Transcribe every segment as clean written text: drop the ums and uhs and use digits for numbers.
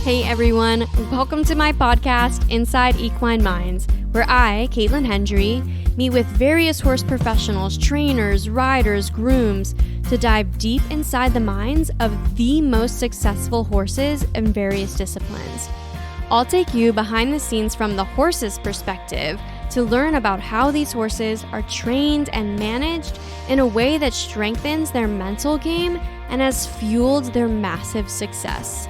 Hey everyone, welcome to my podcast, Inside Equine Minds, where I, Caitlin Hendry, meet with various horse professionals, trainers, riders, grooms, to dive deep inside the minds of the most successful horses in various disciplines. I'll take you behind the scenes from the horse's perspective to learn about how these horses are trained and managed in a way that strengthens their mental game and has fueled their massive success.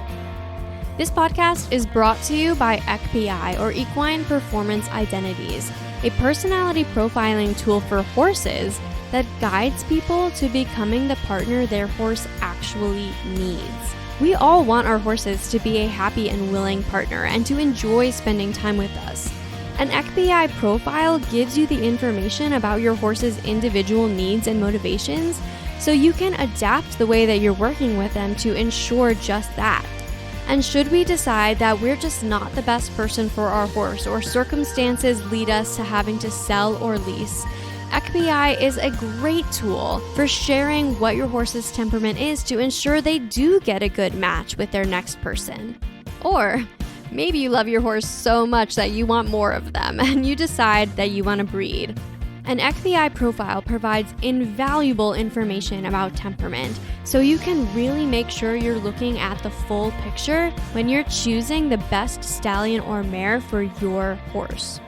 This podcast is brought to you by EQPI, or Equine Performance Identities, a personality profiling tool for horses that guides people to becoming the partner their horse actually needs. We all want our horses to be a happy and willing partner and to enjoy spending time with us. An EQPI profile gives you the information about your horse's individual needs and motivations so you can adapt the way that you're working with them to ensure just that. And should we decide that we're just not the best person for our horse or circumstances lead us to having to sell or lease, EQPI is a great tool for sharing what your horse's temperament is to ensure they do get a good match with their next person. Or maybe you love your horse so much that you want more of them and you decide that you want to breed. An EQPI profile provides invaluable information about temperament, so you can really make sure you're looking at the full picture when you're choosing the best stallion or mare for your horse.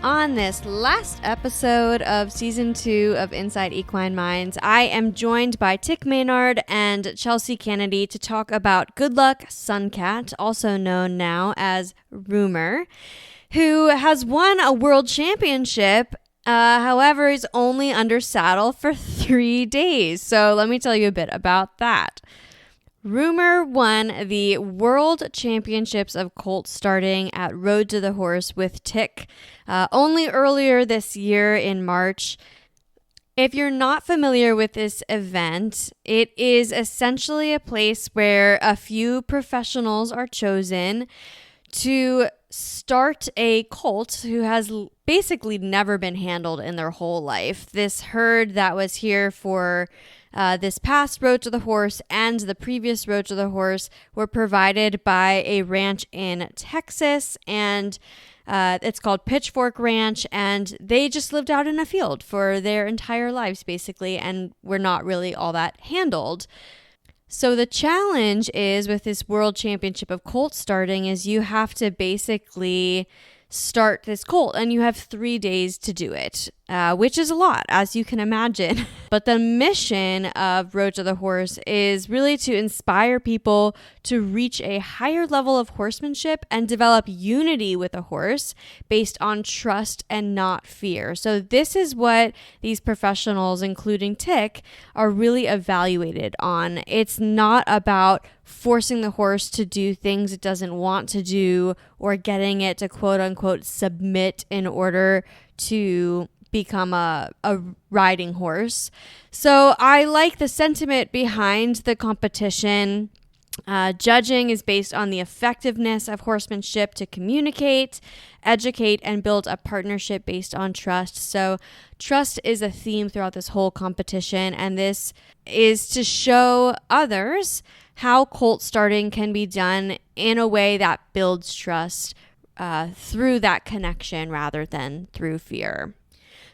On this last episode of Season 2 of Inside Equine Minds, I am joined by Tik Maynard and Chelsea Canedy to talk about Goodluck Suncat, also known now as Rumor, who has won a world championship. However, is only under saddle for 3 days. So let me tell you a bit about that. Rumor won the World Championships of Colt starting at Road to the Horse with Tik only earlier this year in March. If you're not familiar with this event, it is essentially a place where a few professionals are chosen to start a colt who has basically never been handled in their whole life. This herd that was here for this past Road to the Horse and the previous Road to the Horse were provided by a ranch in Texas, and it's called Pitchfork Ranch, and they just lived out in a field for their entire lives basically and were not really all that handled. So the challenge is with this World Championship of Colt starting is you have to basically start this colt and you have 3 days to do it, which is a lot, as you can imagine. But the mission of Road to the Horse is really to inspire people to reach a higher level of horsemanship and develop unity with a horse based on trust and not fear. So this is what these professionals, including Tik, are really evaluated on. It's not about forcing the horse to do things it doesn't want to do or getting it to quote unquote submit in order to become a riding horse. So I like the sentiment behind the competition. Judging is based on the effectiveness of horsemanship to communicate, educate, and build a partnership based on trust. So trust is a theme throughout this whole competition, and this is to show others how colt starting can be done in a way that builds trust through that connection rather than through fear.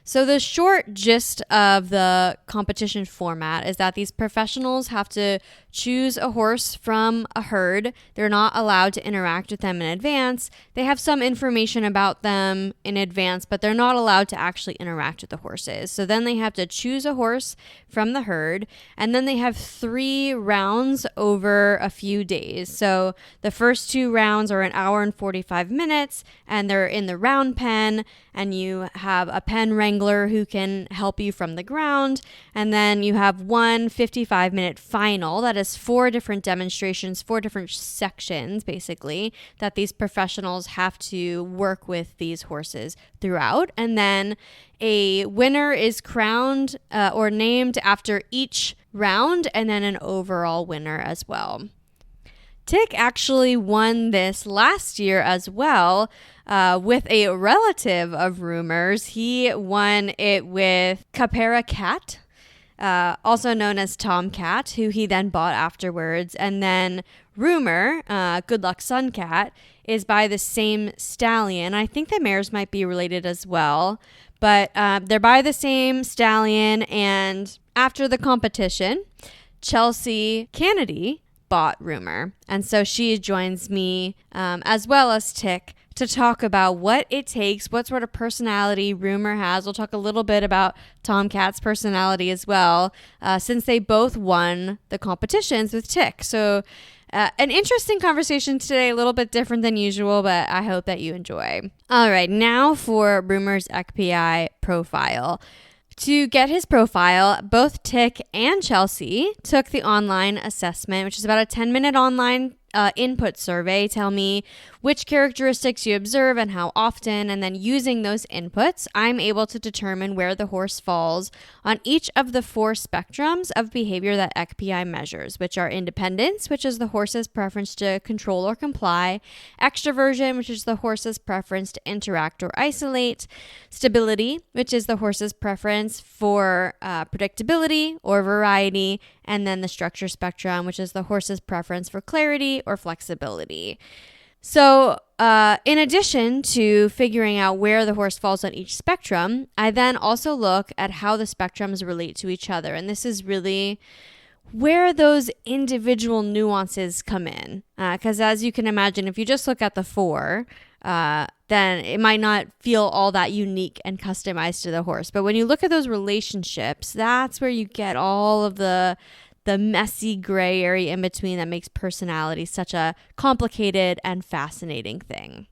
So the short gist of the competition format is that these professionals have to choose a horse from a herd. They're not allowed to interact with them in advance. They have some information about them in advance, but they're not allowed to actually interact with the horses. So then they have to choose a horse from the herd, and then they have 3 rounds over a few days. So the first 2 rounds are 1 hour and 45 minutes, and they're in the round pen, and you have a pen wrangler who can help you from the ground, and then you have one 55-minute final that is 4 different demonstrations, 4 different sections basically that these professionals have to work with these horses throughout, and then a winner is crowned or named after each round, and then an overall winner as well. Tik actually won this last year as well with a relative of Rumors. He won it with Capera Cat. also known as Tomcat, who he then bought afterwards. And then Rumor, Goodluck Suncat, is by the same stallion. I think the mares might be related as well, but they're by the same stallion. And after the competition, Chelsea Canedy bought Rumor. And so she joins me as well as Tik to talk about what it takes, what sort of personality Rumor has. We'll talk a little bit about Tomcat's personality as well, since they both won the competitions with Tik. So an interesting conversation today, a little bit different than usual, but I hope that you enjoy. All right, now for Rumor's ECPI profile. To get his profile, both Tik and Chelsea took the online assessment, which is about a 10-minute online input survey. Tell me which characteristics you observe and how often, and then using those inputs, I'm able to determine where the horse falls on each of the 4 spectrums of behavior that ECPI measures, which are independence, which is the horse's preference to control or comply, extroversion, which is the horse's preference to interact or isolate, stability, which is the horse's preference for predictability or variety, and then the structure spectrum, which is the horse's preference for clarity or flexibility. So in addition to figuring out where the horse falls on each spectrum, I then also look at how the spectrums relate to each other. And this is really where those individual nuances come in. Because as you can imagine, if you just look at the 4, then it might not feel all that unique and customized to the horse. But when you look at those relationships, that's where you get all of the messy gray area in between that makes personality such a complicated and fascinating thing.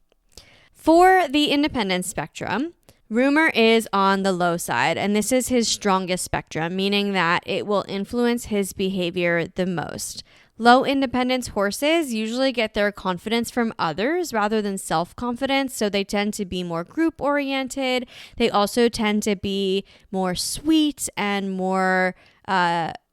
For the independence spectrum, Rumor is on the low side, and this is his strongest spectrum, meaning that it will influence his behavior the most. Low independence horses usually get their confidence from others rather than self-confidence, so they tend to be more group-oriented. They also tend to be more sweet and more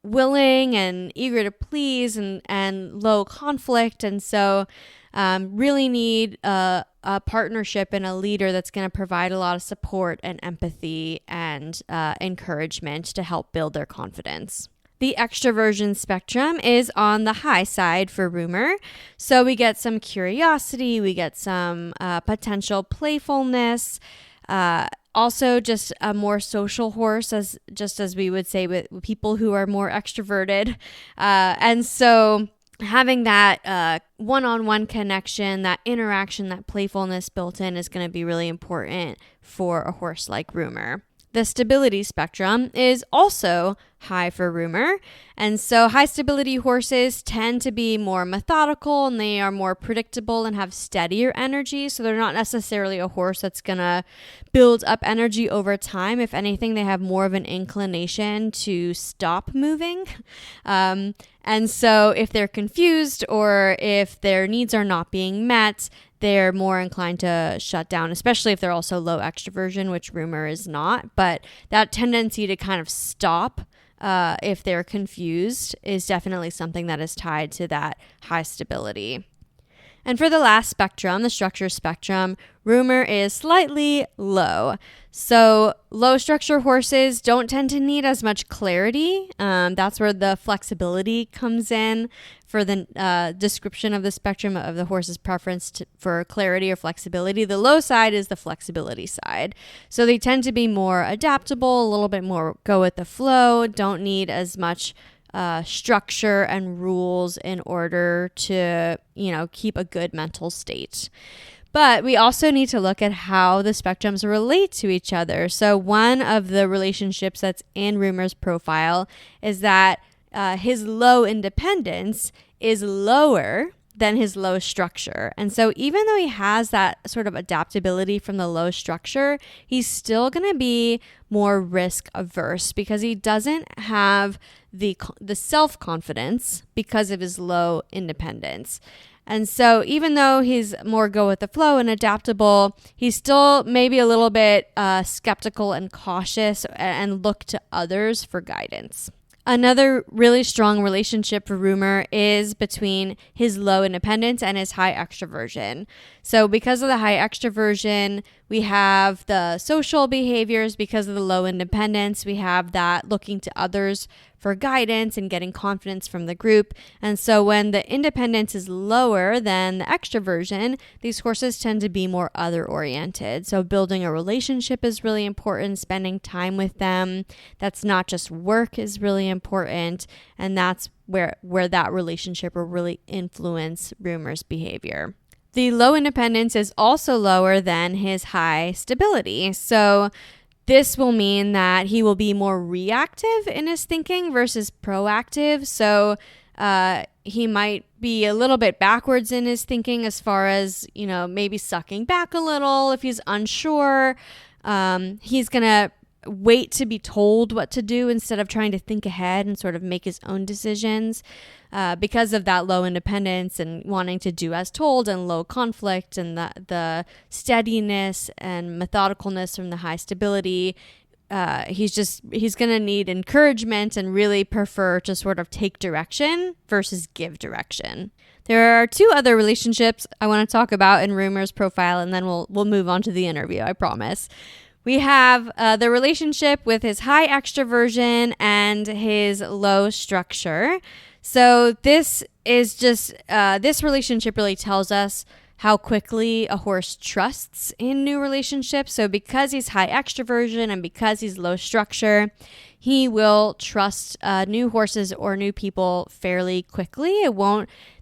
willing and eager to please and low conflict. And so really need a partnership and a leader that's going to provide a lot of support and empathy and encouragement to help build their confidence. The extroversion spectrum is on the high side for Rumor. So we get some curiosity, we get some potential playfulness, also just a more social horse, as we would say with people who are more extroverted. And so having that one-on-one connection, that interaction, that playfulness built in is going to be really important for a horse like Rumor. The stability spectrum is also high for Rumor. And so high stability horses tend to be more methodical and they are more predictable and have steadier energy. So they're not necessarily a horse that's going to build up energy over time. If anything, they have more of an inclination to stop moving. And so if they're confused or if their needs are not being met, they're more inclined to shut down, especially if they're also low extroversion, which Rumor is not. But that tendency to kind of stop if they're confused is definitely something that is tied to that high stability. And for the last spectrum, the structure spectrum, Rumor is slightly low. So low structure horses don't tend to need as much clarity. That's where the flexibility comes in for the description of the spectrum of the horse's preference for clarity or flexibility. The low side is the flexibility side. So they tend to be more adaptable, a little bit more go with the flow, don't need as much structure and rules in order to, keep a good mental state. But we also need to look at how the spectrums relate to each other. So one of the relationships that's in Rumor's profile is that his low independence is lower than his low structure. And so even though he has that sort of adaptability from the low structure, he's still going to be more risk averse because he doesn't have the self-confidence because of his low independence. And so even though he's more go with the flow and adaptable, he's still maybe a little bit skeptical and cautious and look to others for guidance. Another really strong relationship for Rumor is between his low independence and his high extroversion. So because of the high extroversion, We have the social behaviors because of the low independence. We have that looking to others for guidance and getting confidence from the group. And so when the independence is lower than the extroversion, these horses tend to be more other oriented. So building a relationship is really important. Spending time with them that's not just work is really important. And that's where that relationship will really influence Rumour's behavior. The low independence is also lower than his high stability. So this will mean that he will be more reactive in his thinking versus proactive. So he might be a little bit backwards in his thinking as far as, maybe sucking back a little if he's unsure. He's going to wait to be told what to do instead of trying to think ahead and sort of make his own decisions because of that low independence and wanting to do as told, and low conflict, and the steadiness and methodicalness from the high stability. He's going to need encouragement and really prefer to sort of take direction versus give direction. There are two other relationships I want to talk about in Rumour's profile, and then we'll move on to the interview, I promise. We have the relationship with his high extroversion and his low structure. So this is just, this relationship really tells us how quickly a horse trusts in new relationships. So because he's high extroversion and because he's low structure, he will trust new horses or new people fairly quickly.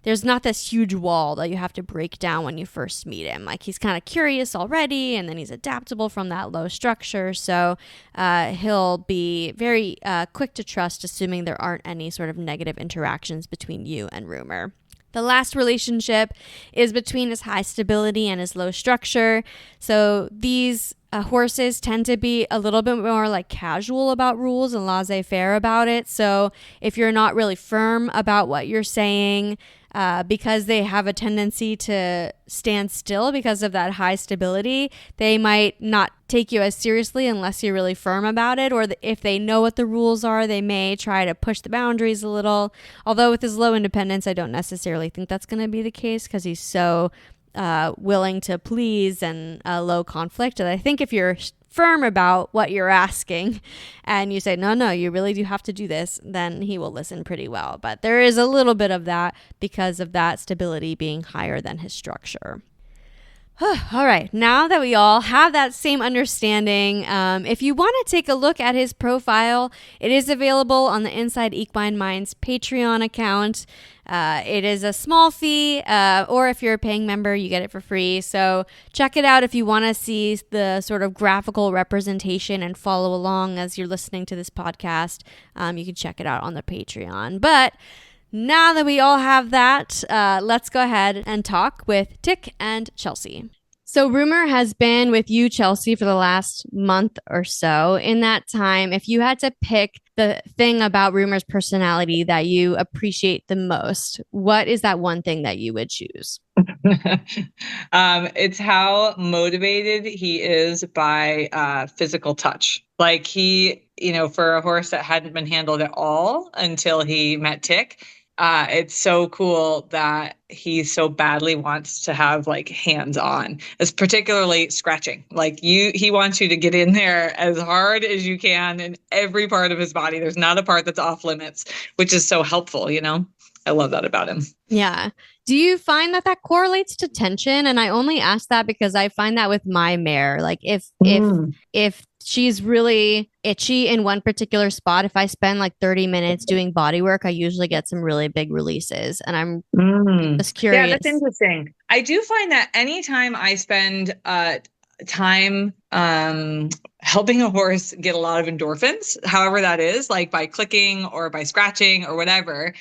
There's not this huge wall that you have to break down when you first meet him. Like, he's kind of curious already, and then he's adaptable from that low structure. So he'll be very quick to trust, assuming there aren't any sort of negative interactions between you and Rumour. The last relationship is between his high stability and his low structure. So these horses tend to be a little bit more like casual about rules and laissez-faire about it. So if you're not really firm about what you're saying, because they have a tendency to stand still because of that high stability, they might not take you as seriously unless you're really firm about it. Or if they know what the rules are, they may try to push the boundaries a little. Although with his low independence, I don't necessarily think that's going to be the case because he's so willing to please and low conflict. And I think if you're firm about what you're asking and you say, no, you really do have to do this, then he will listen pretty well. But there is a little bit of that because of that stability being higher than his structure. All right, now that we all have that same understanding, if you want to take a look at his profile, it is available on the Inside Equine Minds Patreon account. It is a small fee, or if you're a paying member, you get it for free. So check it out if you want to see the sort of graphical representation and follow along as you're listening to this podcast. You can check it out on the Patreon. But now that we all have that, let's go ahead and talk with Tik and Chelsea. So Rumour has been with you, Chelsea, for the last month or so. In that time, if you had to pick the thing about Rumour's personality that you appreciate the most, what is that one thing that you would choose? It's how motivated he is by physical touch. Like he, for a horse that hadn't been handled at all until he met Tik, it's so cool that he so badly wants to have like hands on, as particularly scratching. Like he wants you to get in there as hard as you can in every part of his body. There's not a part that's off limits, which is so helpful. I love that about him. Yeah. Do you find that correlates to tension? And I only ask that because I find that with my mare. Like if she's really itchy in one particular spot, if I spend like 30 minutes doing body work, I usually get some really big releases. And I'm just curious. Yeah, that's interesting. I do find that anytime I spend time helping a horse get a lot of endorphins, however that is, like by clicking or by scratching or whatever,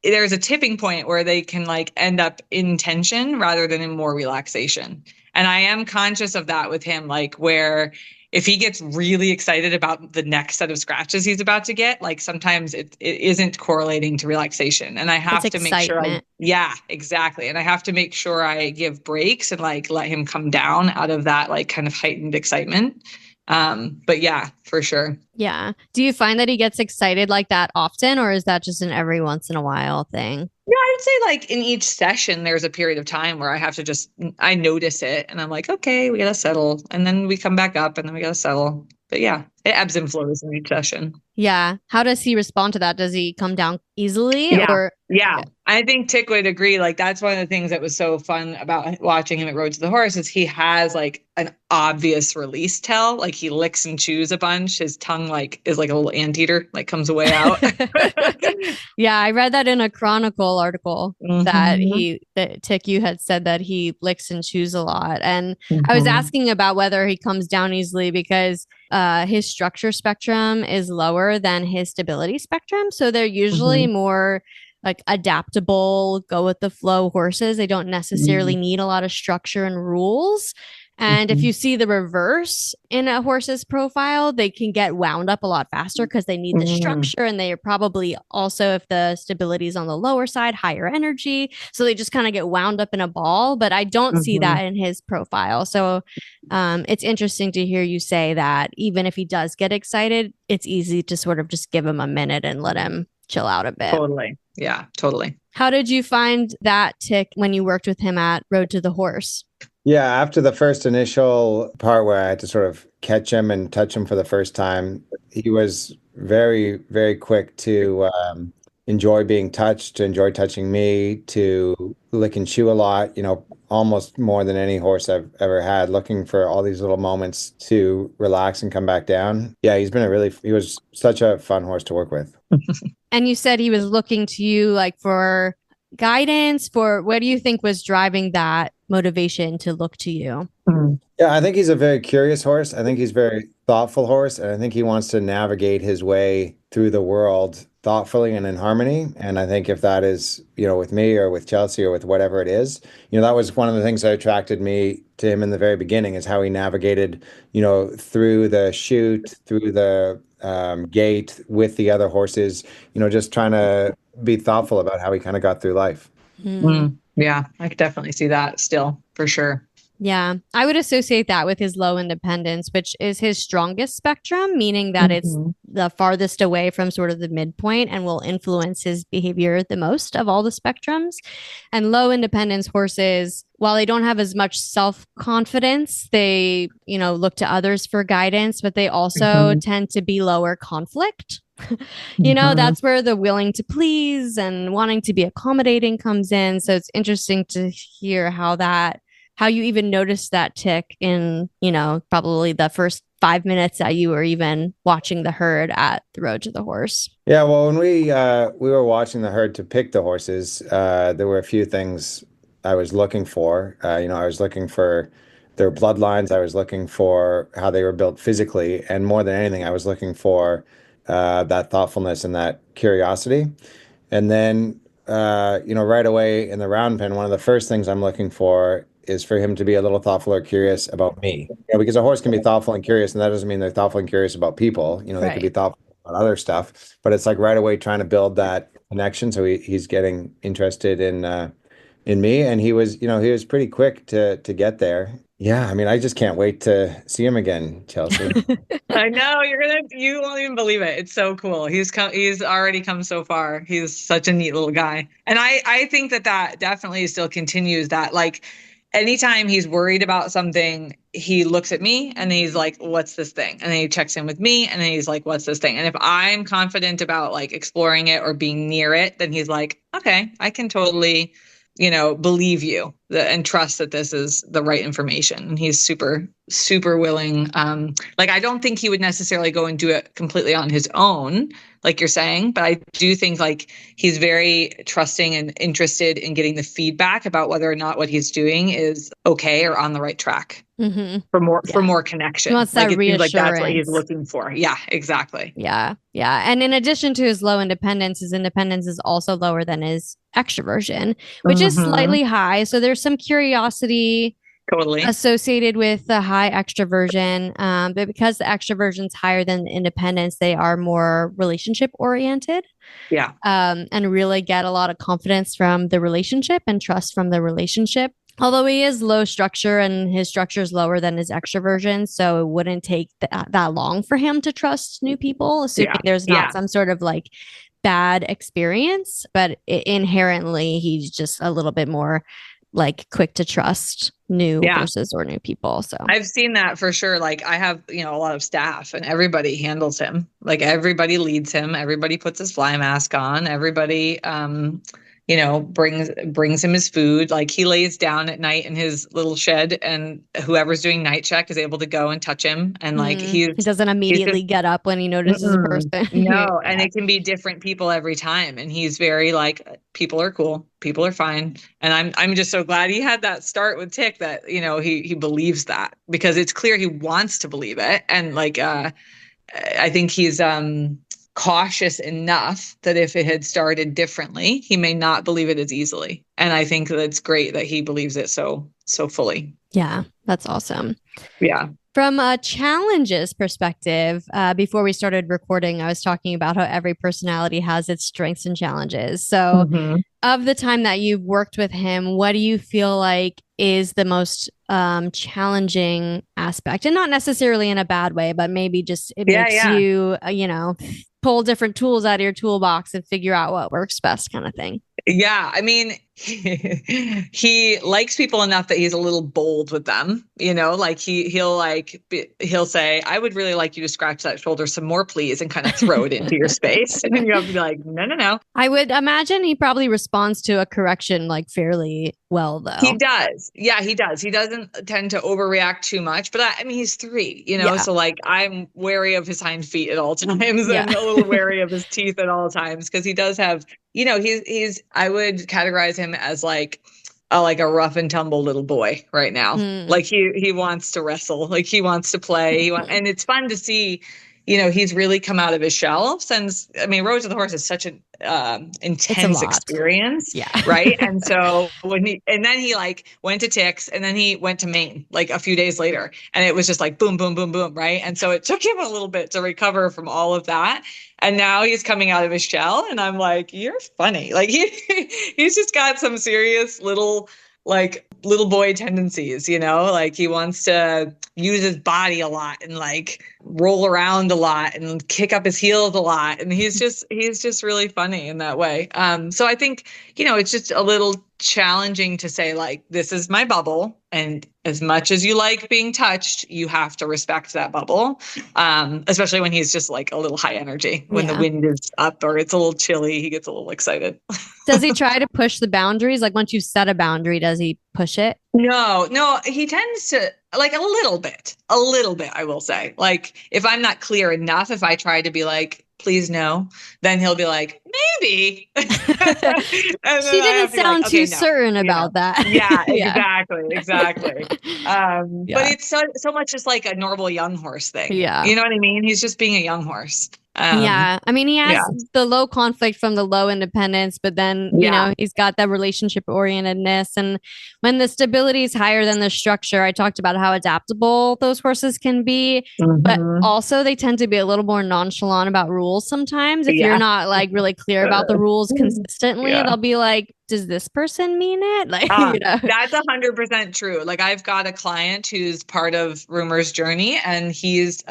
there's a tipping point where they can like end up in tension rather than in more relaxation. And I am conscious of that with him, like where if he gets really excited about the next set of scratches he's about to get, like sometimes it isn't correlating to relaxation. And I have to make sure yeah, exactly. And I have to make sure I give breaks and like let him come down out of that like kind of heightened excitement. But yeah, for sure. Yeah. Do you find that he gets excited like that often, or is that just an every once in a while thing? Yeah, I would say like in each session, there's a period of time where I have to I notice it and I'm like, okay, we got to settle. And then we come back up and then we got to settle. But yeah, it ebbs and flows in each session. Yeah. How does he respond to that? Does he come down easily or? Yeah. I think Tik would agree. Like that's one of the things that was so fun about watching him at Road to the Horse is he has like an obvious release tell. Like he licks and chews a bunch. His tongue like is like a little anteater, like comes away out. Yeah, I read that in a Chronicle article that Tik, you had said that he licks and chews a lot. And I was asking about whether he comes down easily because his structure spectrum is lower than his stability spectrum. So they're usually more like adaptable, go with the flow horses. They don't necessarily need a lot of structure and rules. And if you see the reverse in a horse's profile, they can get wound up a lot faster because they need the structure. And they are probably also, if the stability is on the lower side, higher energy. So they just kind of get wound up in a ball. But I don't see that in his profile. So it's interesting to hear you say that even if he does get excited, it's easy to sort of just give him a minute and let him chill out a bit. Totally. Yeah, totally. How did you find that Tik when you worked with him at Road to the Horse? Yeah, after the first initial part where I had to sort of catch him and touch him for the first time, he was very, very quick to enjoy being touched, to enjoy touching me, to lick and chew a lot, almost more than any horse I've ever had, looking for all these little moments to relax and come back down. Yeah, he was such a fun horse to work with. And you said he was looking to you like for guidance. What do you think was driving that motivation to look to you? Yeah, I think he's a very curious horse. I think he's a very thoughtful horse. And I think he wants to navigate his way through the world thoughtfully and in harmony. And I think if that is, with me or with Chelsea or with whatever it is, that was one of the things that attracted me to him in the very beginning, is how he navigated, through the chute, through the gate with the other horses, just trying to be thoughtful about how he kind of got through life. Yeah, I could definitely see that still, for sure. Yeah, I would associate that with his low independence, which is his strongest spectrum, meaning that it's the farthest away from sort of the midpoint and will influence his behavior the most of all the spectrums. And low independence horses, while they don't have as much self-confidence, they, look to others for guidance, but they also tend to be lower conflict. That's where the willing to please and wanting to be accommodating comes in. So it's interesting to hear how you even noticed that Tik in, probably the first 5 minutes that you were even watching the herd at the Road to the Horse. Yeah, well, when we were watching the herd to pick the horses, there were a few things I was looking for. I was looking for their bloodlines. I was looking for how they were built physically. And more than anything, I was looking for that thoughtfulness and that curiosity. And then, right away in the round pen, one of the first things I'm looking for is for him to be a little thoughtful or curious about me. Because a horse can be thoughtful and curious, and that doesn't mean they're thoughtful and curious about people. They could be thoughtful about other stuff, but it's like right away trying to build that connection. So he's getting interested in me, and he was pretty quick to get there. Yeah, I mean, I just can't wait to see him again, Chelsea. I know you won't even believe it. It's so cool. He's already come so far. He's such a neat little guy. And I think that definitely still continues that, like, anytime he's worried about something, he looks at me and he's like, what's this thing? And then he checks in with me and then he's like, what's this thing? And if I'm confident about like exploring it or being near it, then he's like, okay, I can totally, believe you and trust that this is the right information. And he's super, super willing. I don't think he would necessarily go and do it completely on his own, like you're saying, but I do think like he's very trusting and interested in getting the feedback about whether or not what he's doing is okay or on the right track. For more connection. He wants that reassurance. Like that's what he's looking for. Yeah, exactly. Yeah. And in addition to his low independence, his independence is also lower than his extroversion, which is slightly high. So there's some curiosity associated with the high extroversion. But because the extroversion's higher than the independence, they are more relationship oriented. Yeah. And really get a lot of confidence from the relationship and trust from the relationship. Although he is low structure and his structure is lower than his extroversion, so it wouldn't take that long for him to trust new people, assuming there's not some sort of like bad experience. But inherently, he's just a little bit more like quick to trust new horses or new people. So I've seen that for sure. Like I have, a lot of staff and everybody handles him. Like everybody leads him. Everybody puts his fly mask on. Everybody, brings him his food. Like he lays down at night in his little shed, and whoever's doing night check is able to go and touch him. And like he doesn't immediately get up when he notices a person. No, and it can be different people every time. And he's very like, people are cool, people are fine. And I'm just so glad he had that start with Tik that he believes that, because it's clear he wants to believe it. And like I think he's cautious enough that if it had started differently, he may not believe it as easily. And I think that's great that he believes it so fully. Yeah, that's awesome. Yeah. From a challenges perspective, before we started recording, I was talking about how every personality has its strengths and challenges. So of the time that you've worked with him, what do you feel like is the most challenging aspect? And not necessarily in a bad way, but maybe just it makes you, pull different tools out of your toolbox and figure out what works best, kind of thing. Yeah. I mean, he likes people enough that he's a little bold with them, like he'll say, I would really like you to scratch that shoulder some more, please, and kind of throw it into your space. And then you have to be like, no. I would imagine he probably responds to a correction like fairly well, though. He does. Yeah, he does. He doesn't tend to overreact too much, but I mean, he's 3, so like I'm wary of his hind feet at all times and a little wary of his teeth at all times, because he does have, he's I would categorize him as like a rough and tumble little boy right now. Like he wants to wrestle, like he wants to play. And it's fun to see, he's really come out of his shell since, Road to the Horse is such an intense experience. Yeah. Right. And so then he like went to Tiks, and then he went to Maine like a few days later, and it was just like boom, boom, boom, boom. Right. And so it took him a little bit to recover from all of that. And now he's coming out of his shell, and I'm like, you're funny. Like he's just got some serious little boy tendencies, like he wants to use his body a lot and like roll around a lot and kick up his heels a lot. And he's just really funny in that way. So I think, it's just a little challenging to say like, this is my bubble. And as much as you like being touched, you have to respect that bubble. Especially when he's just like a little high energy, when the wind is up or it's a little chilly, he gets a little excited. Does he try to push the boundaries? Like once you set a boundary, does he push it? No, he tends to like a little bit, I will say. Like if I'm not clear enough, if I try to be like, please no, then he'll be like, maybe. She didn't sound too certain about that. Yeah, exactly. But it's so much just like a normal young horse thing. Yeah. You know what I mean? He's just being a young horse. He has the low conflict from the low independence, but then, he's got that relationship orientedness. And when the stability is higher than the structure, I talked about how adaptable those horses can be, but also they tend to be a little more nonchalant about rules sometimes. If you're not like really clear about the rules consistently, they'll be like, does this person mean it? Like, that's 100% true. Like I've got a client who's part of Rumor's journey, and he's,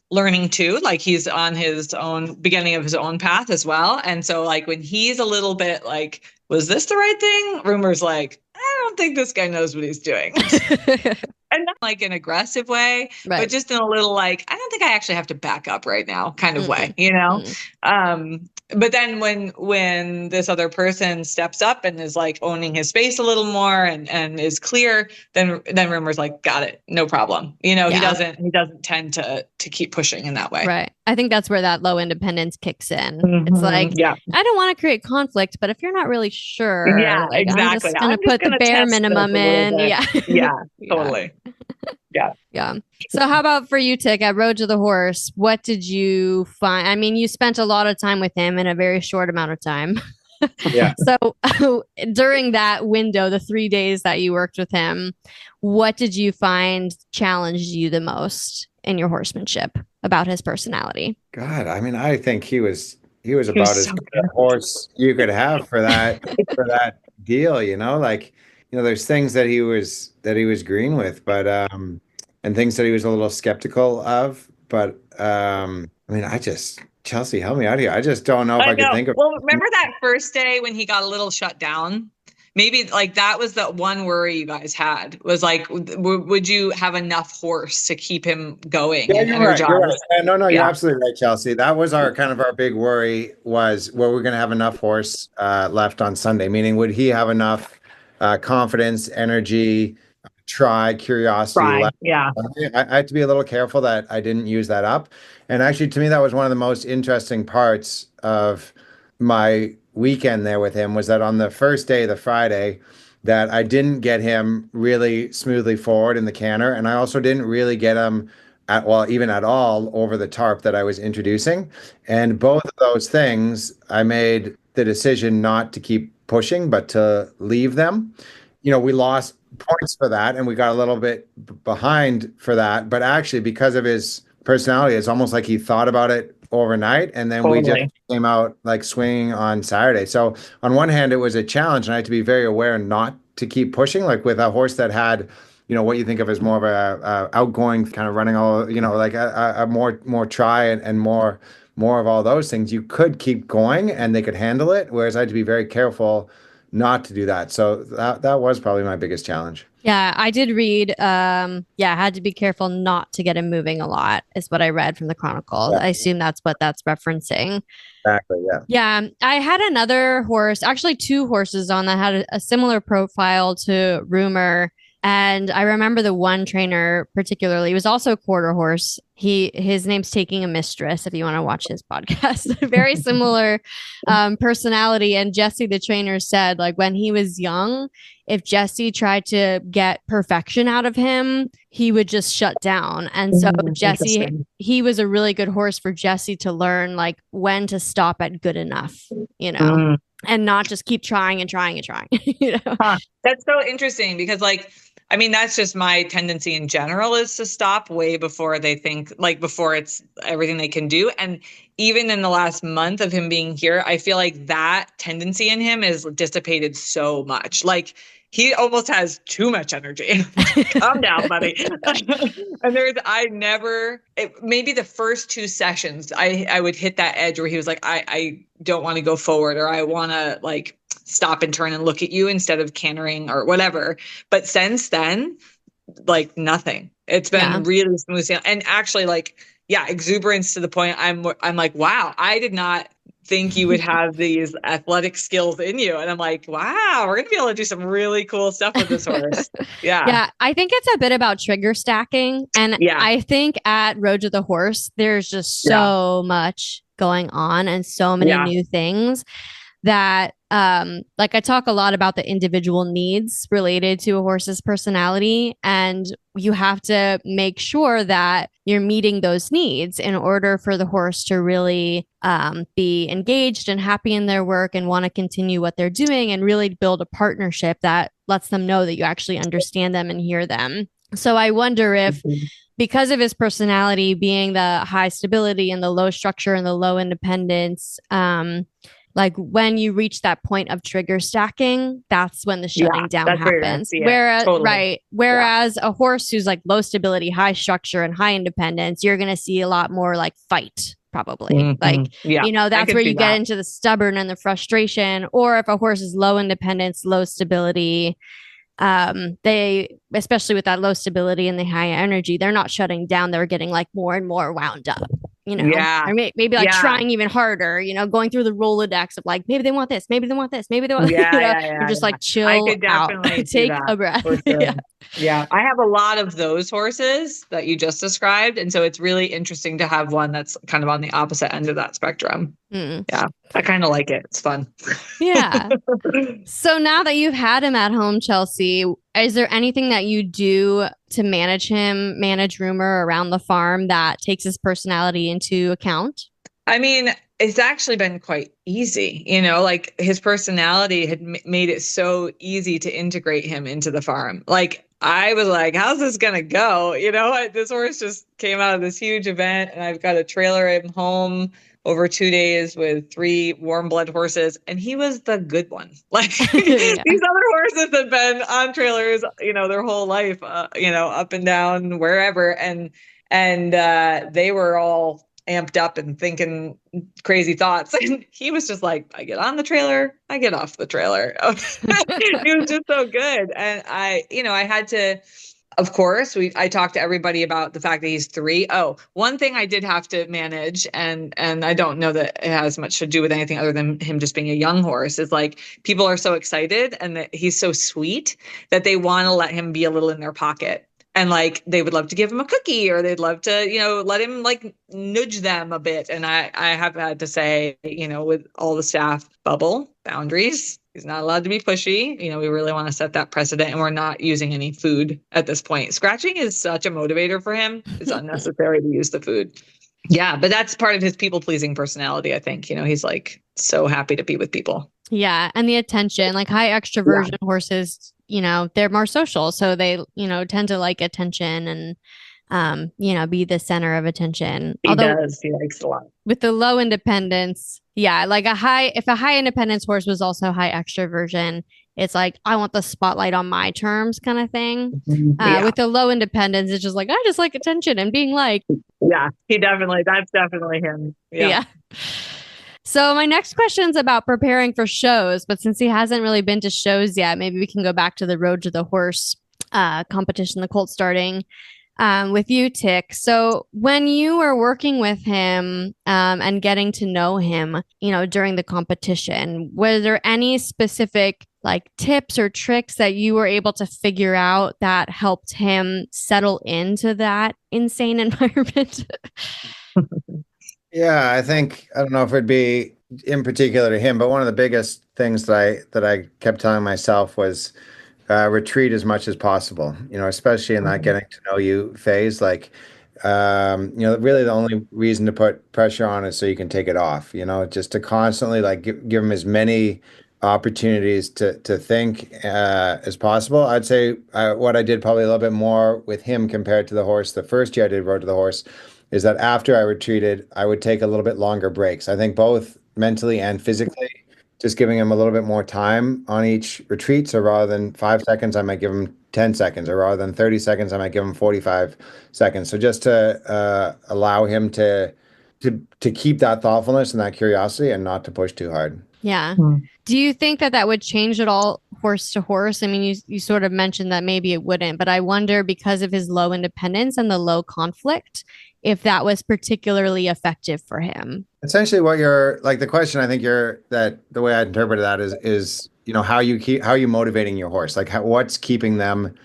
learning too, like he's on his own beginning of his own path as well. And so like when he's a little bit like, was this the right thing? Rumor's like, I don't think this guy knows what he's doing. And not like an aggressive way, but just in a little like, I don't think I actually have to back up right now kind of way, But then when this other person steps up and is like owning his space a little more and is clear, then Rumor's like, got it, no problem. He doesn't tend to keep pushing in that way. Right. I think that's where that low independence kicks in. It's like, I don't want to create conflict, but if you're not really sure, exactly. I'm just going to put the bare minimum in. Yeah, totally. Yeah. So how about for you, Tik, at Road to the Horse, what did you find? I mean, you spent a lot of time with him in a very short amount of time. Yeah. So during that window, the 3 days that you worked with him, what did you find challenged you the most in your horsemanship about his personality? God, I mean, I think he was about as good a horse you could have for that deal, like there's things that he was green with, but and things that he was a little skeptical of. But I mean, Chelsea, help me out here. I just don't know if I I could know. think of. Well, remember that first day when he got a little shut down? Maybe like that was the one worry you guys had was like, would you have enough horse to keep him going Yeah, and you're right. You're right. energized? No, you're Yeah. absolutely right, Chelsea. That was our kind of our big worry was were we going to have enough horse left on Sunday? Meaning, would he have enough confidence, energy, curiosity Try. left? Yeah. I had to be a little careful that I didn't use that up. And actually, to me, that was one of the most interesting parts of my weekend there with him was that on the first day, the Friday, that I didn't get him really smoothly forward in the canter, and I also didn't really get him even at all over the tarp that I was introducing. And both of those things, I made the decision not to keep pushing, but to leave them. We lost points for that, and we got a little bit behind for that. But actually, because of his personality, it's almost like he thought about it overnight, and then we just Totally. came out like swinging on Saturday. So on one hand, it was a challenge, and I had to be very aware not to keep pushing, like with a horse that had, what you think of as more of a outgoing kind of running all, like a more try and more of all those things. You could keep going, and they could handle it, whereas I had to be very careful not to do that. So that was probably my biggest challenge. Yeah, I did read. I had to be careful not to get him moving a lot, is what I read from the Chronicle. Yeah. I assume that's what that's referencing. Exactly. Yeah. Yeah, I had another horse, actually two horses on that had a similar profile to Rumor. And I remember the one trainer particularly, he was also a quarter horse. His name's Taking a Mistress, if you want to watch his podcast. Very similar personality. And Jesse, the trainer, said like when he was young, if Jesse tried to get perfection out of him, he would just shut down. And so Jesse, he was a really good horse for Jesse to learn like when to stop at good enough, and not just keep trying and trying and trying. That's so interesting because that's just my tendency in general is to stop way before they think, like before it's everything they can do. And even in the last month of him being here, I feel like that tendency in him is dissipated so much. Like he almost has too much energy. Calm down, buddy. And maybe the first two sessions, I would hit that edge where he was like, I don't want to go forward, or I want to like stop and turn and look at you instead of cantering or whatever. But since then, like nothing. It's been really smooth. And actually exuberance to the point I'm like, wow, I did not think you would have these athletic skills in you. And I'm like, wow, we're going to be able to do some really cool stuff with this horse. Yeah. I think it's a bit about trigger stacking. And I think at Road to the Horse, there's just so much going on and so many new things that like I talk a lot about the individual needs related to a horse's personality, and you have to make sure that you're meeting those needs in order for the horse to really be engaged and happy in their work and want to continue what they're doing and really build a partnership that lets them know that you actually understand them and hear them. So I wonder if because of his personality being the high stability and the low structure and the low independence, like when you reach that point of trigger stacking, that's when the shutting down happens. Whereas a horse who's like low stability, high structure, and high independence, you're going to see a lot more like fight, probably. That's where you get into the stubborn and the frustration. Or if a horse is low independence, low stability, they, especially with that low stability and the high energy, they're not shutting down. They're getting like more and more wound up. Or maybe like trying even harder, going through the Rolodex of like, maybe they want this, maybe they want this, maybe they want, you're just like chill I could definitely out, take a breath. Yeah. I have a lot of those horses that you just described. And so it's really interesting to have one that's kind of on the opposite end of that spectrum. Yeah. I kind of like it. It's fun. Yeah. So now that you've had him at home, Chelsea, is there anything that you do to manage Rumor around the farm that takes his personality into account? I mean, it's actually been quite easy, like his personality had made it so easy to integrate him into the farm. Like I was like, how's this going to go? This horse just came out of this huge event and I've got to trailer him home over 2 days with 3 warm blood horses. And he was the good one. Like these other horses have been on trailers, their whole life, up and down, wherever. And they were all amped up and thinking crazy thoughts. And he was just like, I get on the trailer, I get off the trailer. He was just so good. And I had to, of course, I talked to everybody about the fact that he's 3. Oh, one thing I did have to manage, and I don't know that it has much to do with anything other than him just being a young horse, is like people are so excited and that he's so sweet that they want to let him be a little in their pocket. And like, they would love to give him a cookie, or they'd love to, let him like nudge them a bit. And I have had to say, with all the staff, bubble, boundaries. He's not allowed to be pushy. We really want to set that precedent, and we're not using any food at this point. Scratching is such a motivator for him. It's unnecessary to use the food. Yeah, but that's part of his people-pleasing personality, I think. He's like so happy to be with people. Yeah, and the attention, like high extroversion horses, they're more social. So they, tend to like attention and, be the center of attention. He does. He likes it a lot. With the low independence, yeah, like if a high independence horse was also high extroversion, it's like, I want the spotlight on my terms kind of thing. With the low independence, it's just like, I just like attention and being liked. Yeah, that's definitely him. Yeah. So my next question is about preparing for shows, but since he hasn't really been to shows yet, maybe we can go back to the Road to the Horse competition, the Colt starting with you, Tik. So when you were working with him and getting to know him, during the competition, were there any specific like tips or tricks that you were able to figure out that helped him settle into that insane environment? Yeah, I don't know if it'd be in particular to him, but one of the biggest things that I kept telling myself was retreat as much as possible, especially in that getting to know you phase. Like, really the only reason to put pressure on is so you can take it off, just to constantly like give him as many opportunities to think as possible. I'd say what I did probably a little bit more with him compared to the horse the first year I did Road to the Horse is that after I retreated, I would take a little bit longer breaks. I think both mentally and physically, just giving him a little bit more time on each retreat. So rather than 5 seconds, I might give him 10 seconds, or rather than 30 seconds, I might give him 45 seconds. So just to allow him to keep that thoughtfulness and that curiosity and not to push too hard. Yeah. Do you think that would change at all horse to horse? I mean, you sort of mentioned that maybe it wouldn't, but I wonder, because of his low independence and the low conflict, if that was particularly effective for him. Essentially what you're like, the question I think that the way I interpreted that is, how you motivating your horse? Like what's keeping them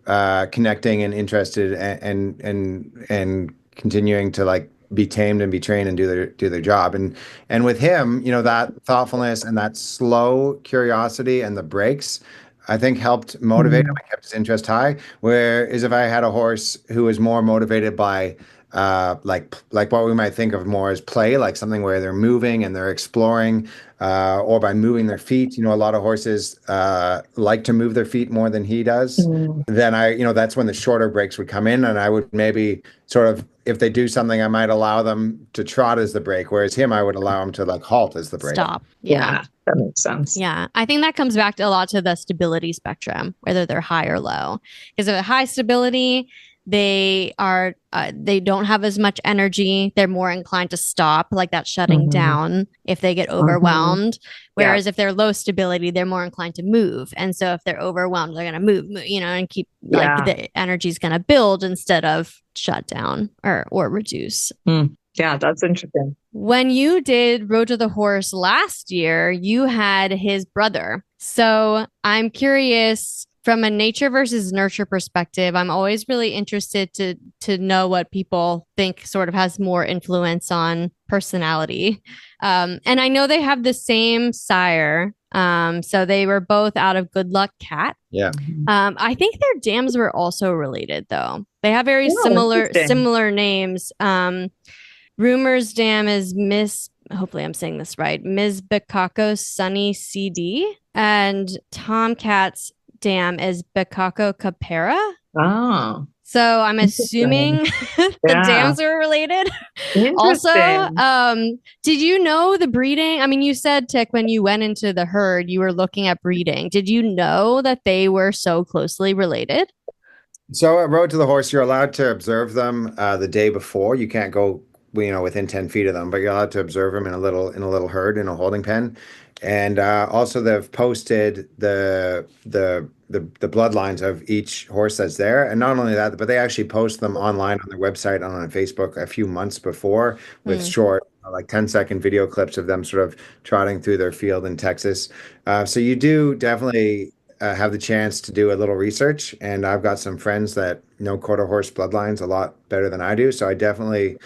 connecting and interested and continuing to like be tamed and be trained and do their job. And with him, that thoughtfulness and that slow curiosity and the breaks, I think helped motivate him and kept his interest high. Whereas if I had a horse who was more motivated by like what we might think of more as play, like something where they're moving and they're exploring, or by moving their feet. A lot of horses like to move their feet more than he does. Then that's when the shorter breaks would come in, and I would maybe sort of, if they do something, I might allow them to trot as the break, whereas him, I would allow him to like halt as the break. Stop. Yeah, that makes sense. Yeah, I think that comes back to a lot to the stability spectrum, whether they're high or low. Because of high stability, they don't have as much energy. They're more inclined to stop, like that shutting down if they get overwhelmed. Whereas if they're low stability, they're more inclined to move. And so if they're overwhelmed, they're going to move, and keep like the energy is going to build instead of shut down or reduce. Yeah, that's interesting. When you did Road to the Horse last year, you had his brother. So I'm curious, from a nature versus nurture perspective, I'm always really interested to know what people think sort of has more influence on personality. And I know they have the same sire. So they were both out of Goodluck Cat. Yeah. I think their dams were also related, though. They have very similar names. Rumor's dam is hopefully I'm saying this right, Ms. Bakako's Sunny CD. And Tomcat's dam is Bacacco Capera. Oh, So I'm assuming the yeah. dams are related. Also, did you know the breeding? I mean, you said, Tik, when you went into the herd, you were looking at breeding. Did you know that they were so closely related? So at Road to the Horse, you're allowed to observe them the day before. You can't go, within 10 feet of them, but you're allowed to observe them in a little herd in a holding pen. And also, they've posted the bloodlines of each horse that's there. And not only that, but they actually post them online on their website and on Facebook a few months before with short, like 10-second video clips of them sort of trotting through their field in Texas. So you do definitely have the chance to do a little research. And I've got some friends that know quarter horse bloodlines a lot better than I do. So I definitely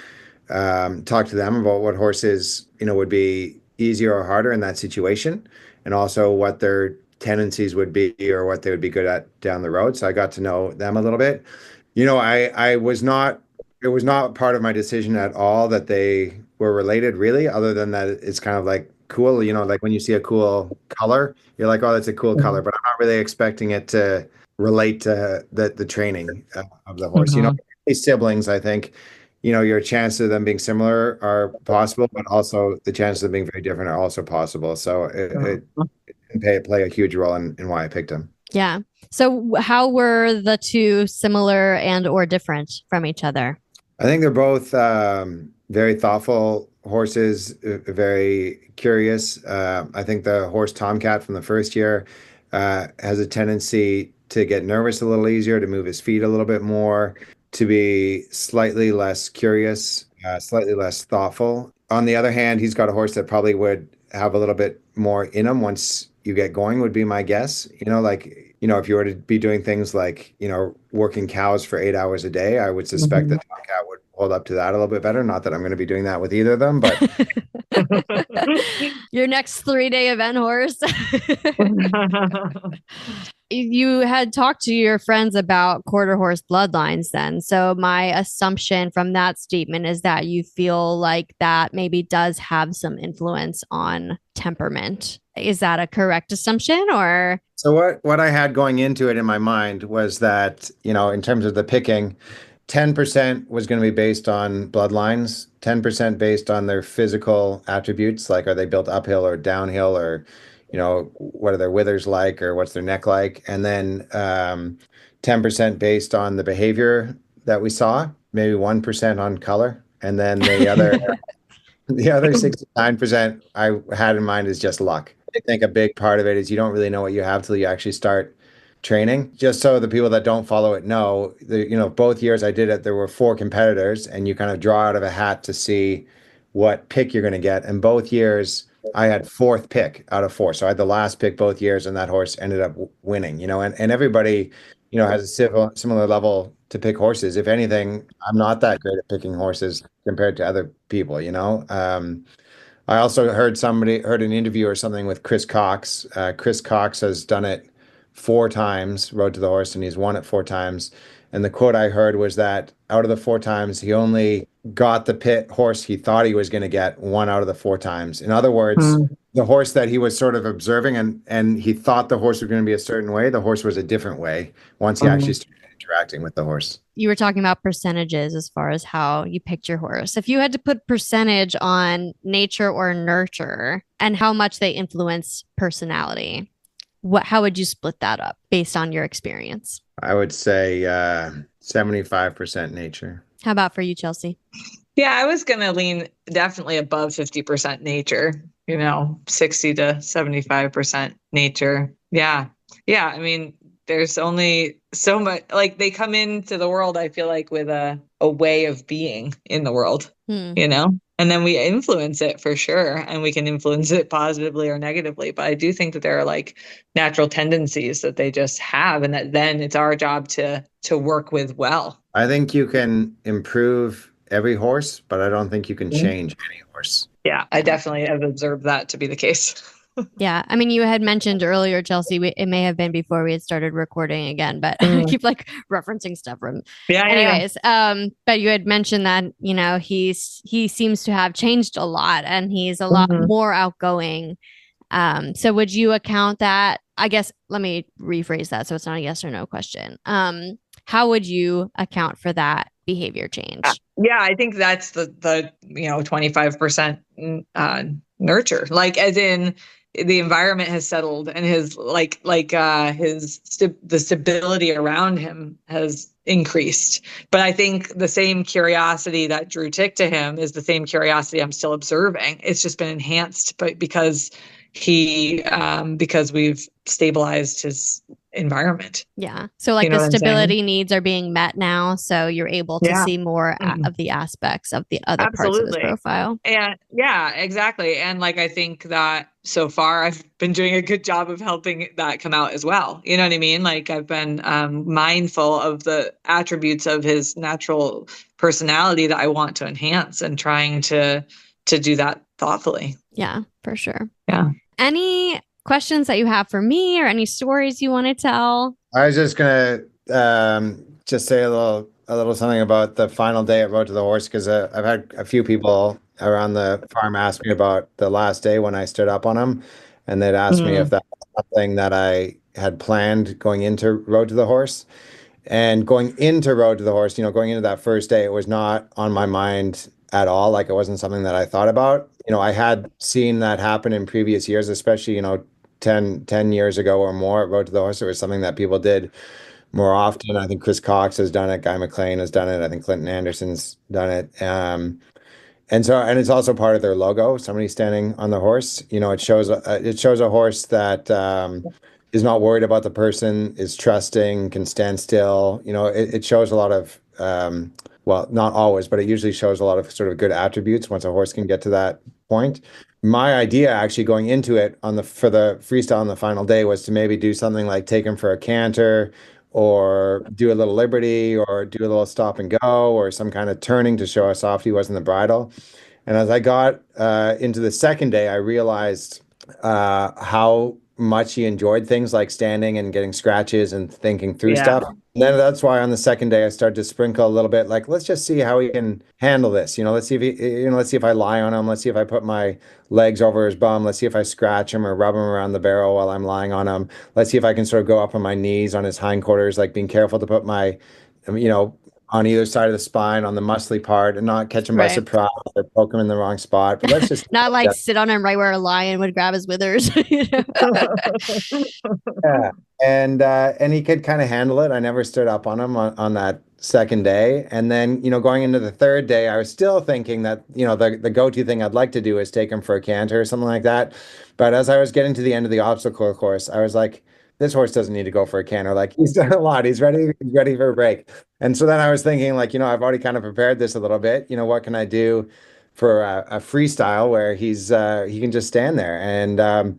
talk to them about what horses, would be easier or harder in that situation, and also what their tendencies would be or what they would be good at down the road. So I got to know them a little bit. I was not, it was not part of my decision at all that they were related really, other than that it's kind of like cool, like when you see a cool color, you're like, oh, that's a cool color, but I'm not really expecting it to relate to the training of the horse. These siblings, I think, your chances of them being similar are possible, but also the chances of being very different are also possible. So it can play a huge role in why I picked them. Yeah. So how were the two similar and or different from each other? I think they're both very thoughtful horses, very curious. I think the horse Tomcat from the first year has a tendency to get nervous a little easier, to move his feet a little bit more, to be slightly less curious, slightly less thoughtful. On the other hand, he's got a horse that probably would have a little bit more in him once you get going, would be my guess. If you were to be doing things like, working cows for 8 hours a day, I would suspect that Tomcat would hold up to that a little bit better. Not that I'm going to be doing that with either of them, but your next 3-day event horse. You had talked to your friends about quarter horse bloodlines then. So my assumption from that statement is that you feel like that maybe does have some influence on temperament. Is that a correct assumption or? So what I had going into it in my mind was that, in terms of the picking, 10% was going to be based on bloodlines, 10% based on their physical attributes, like are they built uphill or downhill, or what are their withers like, or what's their neck like, and then 10% based on the behavior that we saw, maybe 1% on color, and then the other 69% I had in mind is just luck. I think a big part of it is you don't really know what you have till you actually start training. Just so the people that don't follow it know, both years I did it, there were 4 competitors, and you kind of draw out of a hat to see what pick you're going to get. And both years I had 4th pick out of 4. So I had the last pick both years, and that horse ended up winning, and everybody, has a similar level to pick horses. If anything, I'm not that great at picking horses compared to other people, I also heard an interview or something with Chris Cox. Chris Cox has done it 4 times, Road to the Horse, and he's won it 4 times. And the quote I heard was that out of the 4 times, he only got the horse he thought he was going to get 1 out of the 4 times. In other words, the horse that he was sort of observing and he thought the horse was going to be a certain way, the horse was a different way once he actually started interacting with the horse. You were talking about percentages as far as how you picked your horse. If you had to put percentage on nature or nurture and how much they influence personality, how would you split that up based on your experience? I would say 75% nature. How about for you, Chelsea? Yeah, I was going to lean definitely above 50% nature, 60 to 75% nature. Yeah. Yeah. I mean, there's only so much, like they come into the world, I feel like, with a way of being in the world, and then we influence it for sure. And we can influence it positively or negatively. But I do think that there are like natural tendencies that they just have, and that then it's our job to work with well. I think you can improve every horse, but I don't think you can change any horse. Yeah, I definitely have observed that to be the case. Yeah. I mean, you had mentioned earlier, Chelsea, it may have been before we had started recording again, but I keep like referencing stuff from anyways. But you had mentioned that, he seems to have changed a lot and he's a lot more outgoing. So would you account that I guess let me rephrase that so it's not a yes or no question. How would you account for that behavior change? Yeah, I think that's the 25% nurture, like as in the environment has settled and his the stability around him has increased. But I think the same curiosity that drew Tik to him is the same curiosity I'm still observing. It's just been enhanced, but because we've stabilized his environment. Yeah. So like the stability needs are being met now. So you're able to see more of the aspects of the other parts of his profile. And yeah, exactly. And like, I think that so far I've been doing a good job of helping that come out as well. You know what I mean? Like I've been mindful of the attributes of his natural personality that I want to enhance and trying to do that thoughtfully. Yeah, for sure. Yeah. Any questions that you have for me or any stories you want to tell? I was just gonna just say a little something about the final day at Road to the Horse, because I've had a few people around the farm ask me about the last day when I stood up on him, and they'd ask me if that was something that I had planned going into Road to the Horse. And going into Road to the Horse, going into that first day, it was not on my mind at all. Like it wasn't something that I thought about. I had seen that happen in previous years, especially, 10 years ago or more at Road to the Horse. It was something that people did more often. I think Chris Cox has done it. Guy McLean has done it. I think Clinton Anderson's done it. And it's also part of their logo. Somebody standing on the horse, it shows a horse that is not worried about the person, is trusting, can stand still. It shows a lot of, well, not always, but it usually shows a lot of sort of good attributes once a horse can get to that point. My idea actually going into it for the freestyle on the final day was to maybe do something like take him for a canter, or do a little liberty, or do a little stop and go, or some kind of turning to show how soft he was in the bridle. And as I got into the second day, I realized how much he enjoyed things like standing and getting scratches and thinking through stuff. And then that's why on the second day I started to sprinkle a little bit, like, let's just see how he can handle this. Let's see if I lie on him. Let's see if I put my legs over his bum. Let's see if I scratch him or rub him around the barrel while I'm lying on him. Let's see if I can sort of go up on my knees on his hindquarters, like being careful to put my, on either side of the spine on the muscly part and not catch him by surprise or poke him in the wrong spot. But let's just not like sit on him right where a lion would grab his withers. Yeah. And he could kind of handle it. I never stood up on him on that second day. And then, going into the third day, I was still thinking that, the go-to thing I'd like to do is take him for a canter or something like that. But as I was getting to the end of the obstacle course, I was like, this horse doesn't need to go for a canter. Like, he's done a lot. He's ready for a break. And so then I was thinking, like, I've already kind of prepared this a little bit. What can I do for a freestyle where he can just stand there? And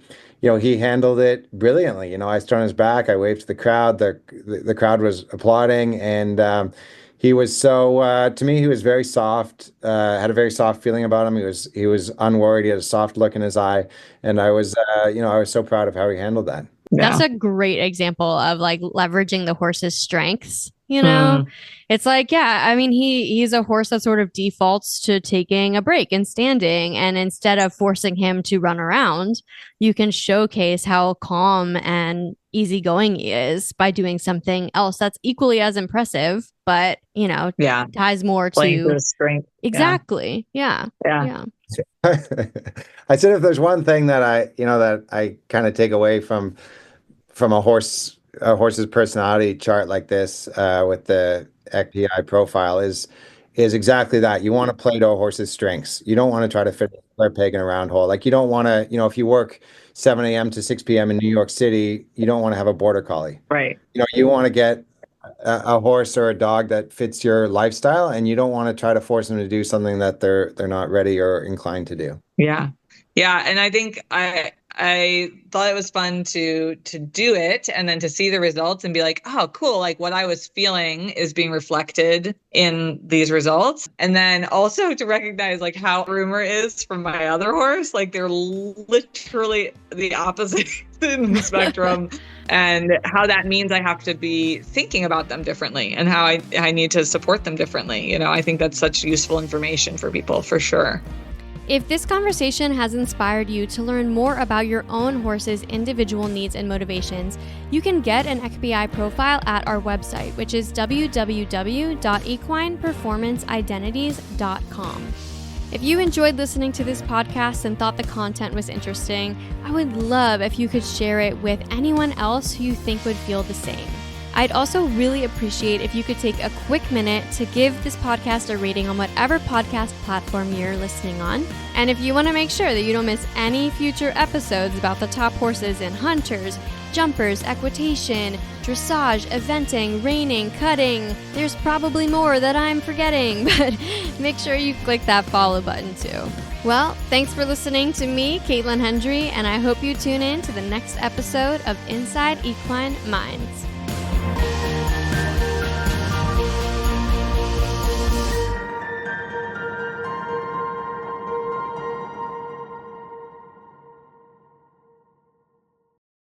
he handled it brilliantly. I stood on his back. I waved to the crowd. The crowd was applauding, and he was to me, he was very soft. Had a very soft feeling about him. He was unworried. He had a soft look in his eye, and I was so proud of how he handled that. Yeah. That's a great example of like leveraging the horse's strengths. It's like, I mean, he's a horse that sort of defaults to taking a break and standing. And instead of forcing him to run around, you can showcase how calm and easygoing he is by doing something else that's equally as impressive, but, ties more to his strength. Exactly. Yeah. I said, if there's one thing that I kind of take away from a horse's personality chart like this, with the XPI profile, is exactly that. You want to play to a horse's strengths. You don't want to try to fit a square peg in a round hole. Like, you don't want to, if you work 7 a.m. to 6 p.m. in New York City, you don't want to have a border collie. Right. You want to get a horse or a dog that fits your lifestyle, and you don't want to try to force them to do something that they're not ready or inclined to do. Yeah. And I think I thought it was fun to do it and then to see the results and be like, oh, cool. Like, what I was feeling is being reflected in these results. And then also to recognize like how Rumor is from my other horse. Like, they're literally the opposite in the spectrum, and how that means I have to be thinking about them differently and how I need to support them differently. I think that's such useful information for people, for sure. If this conversation has inspired you to learn more about your own horse's individual needs and motivations, you can get an EQBI profile at our website, which is www.equineperformanceidentities.com. If you enjoyed listening to this podcast and thought the content was interesting, I would love if you could share it with anyone else who you think would feel the same. I'd also really appreciate if you could take a quick minute to give this podcast a rating on whatever podcast platform you're listening on. And if you want to make sure that you don't miss any future episodes about the top horses in hunters, jumpers, equitation, dressage, eventing, reining, cutting, there's probably more that I'm forgetting, but make sure you click that follow button too. Well, thanks for listening to me, Caitlin Hendry, and I hope you tune in to the next episode of Inside Equine Minds.